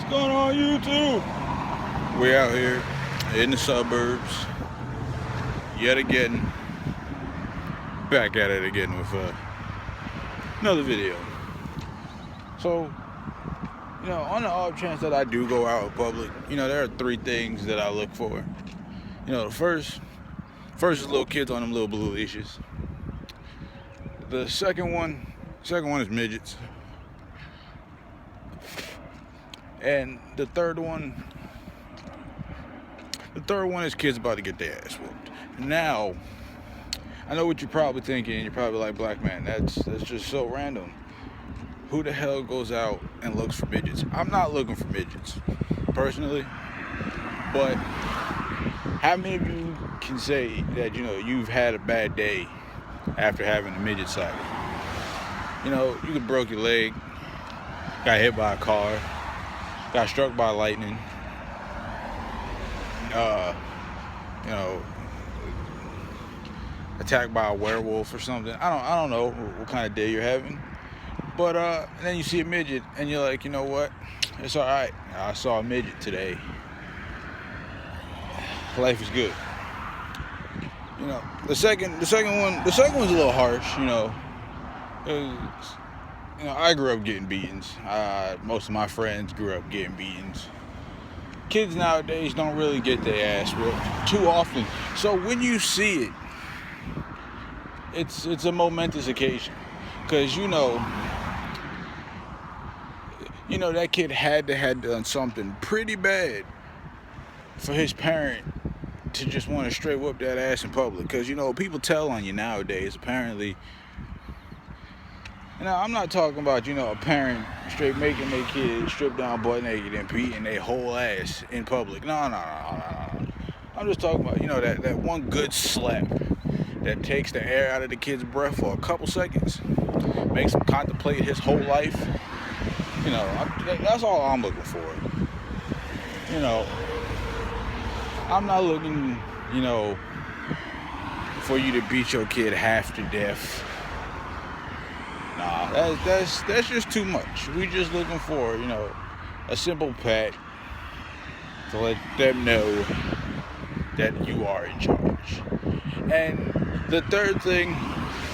going on YouTube? We're out here in the suburbs, yet again, back at it again with another video. So, on the off chance that I do go out in public, there are three things that I look for. The first is little kids on them little blue leashes. The second one is midgets. And the third one is kids about to get their ass whooped. Now, I know what you're probably thinking. You're probably like, Black man, that's just so random. Who the hell goes out and looks for midgets? I'm not looking for midgets, personally. But how many of you can say that, you've had a bad day after having a midget sighting? You could broke your leg, got hit by a car, got struck by lightning, attacked by a werewolf or something. I don't know what kind of day you're having. But and then you see a midget and you're like, you know what? It's all right. I saw a midget today. Life is good. The second one's a little harsh. I grew up getting beatings. Most of my friends grew up getting beatings. Kids nowadays don't really get their ass whooped too often. So when you see it, it's a momentous occasion, because that kid had to have done something pretty bad for his parent to just want to straight whoop that ass in public. Because people tell on you nowadays, apparently. I'm not talking about a parent straight making their kid strip down butt naked and beating their whole ass in public. No. I'm just talking about that one good slap that takes the air out of the kid's breath for a couple seconds, makes him contemplate his whole life. That's all I'm looking for. I'm not looking, for you to beat your kid half to death. Nah, that's just too much. We just looking for, a simple pat to let them know that you are in charge. And the third thing,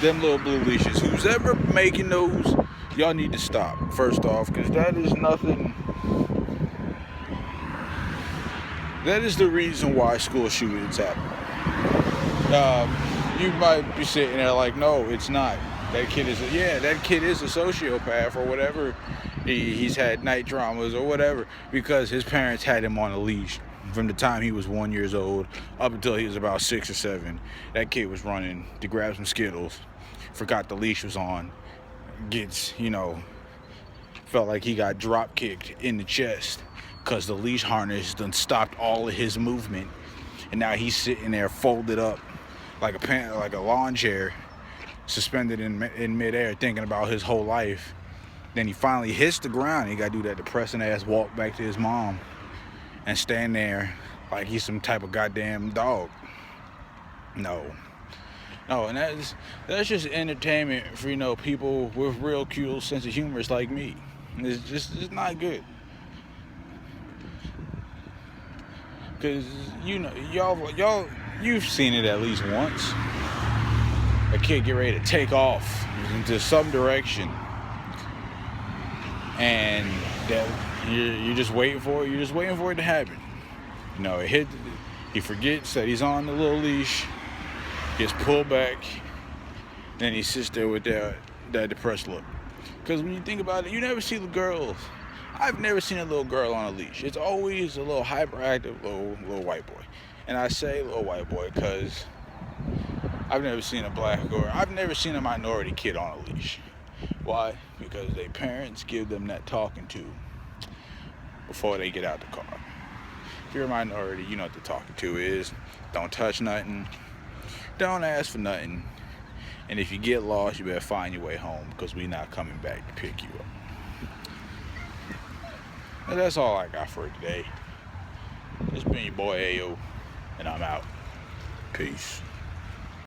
them little blue leashes. Who's ever making those, y'all need to stop, first off, because that is nothing. That is the reason why school shootings happen. You might be sitting there like, no, it's not. That kid is a sociopath or whatever. He's had night traumas or whatever, because his parents had him on a leash from the time he was 1 year old up until he was about 6 or 7. That kid was running to grab some Skittles, forgot the leash was on, felt like he got drop kicked in the chest because the leash harness done stopped all of his movement, and now he's sitting there folded up like a lawn chair, suspended in midair, thinking about his whole life. Then he finally hits the ground. He got to do that depressing ass walk back to his mom and stand there like he's some type of goddamn dog. No, and that's just entertainment for people with real cute sense of humor like me. It's not good. Because you've seen it at least once. A kid get ready to take off into some direction, and that you're just waiting for it. You're just waiting for it to happen. He forgets that he's on the little leash, gets pulled back, then he sits there with that depressed look. Because when you think about it, you never see the girls. I've never seen a little girl on a leash. It's always a little hyperactive little white boy. And I say little white boy because I've never seen I've never seen a minority kid on a leash. Why? Because their parents give them that talking to before they get out the car. If you're a minority, you know what the talking to is. Don't touch nothing. Don't ask for nothing. And if you get lost, you better find your way home, because we're not coming back to pick you up. And that's all I got for today. It's been your boy Ayo, and I'm out. Peace.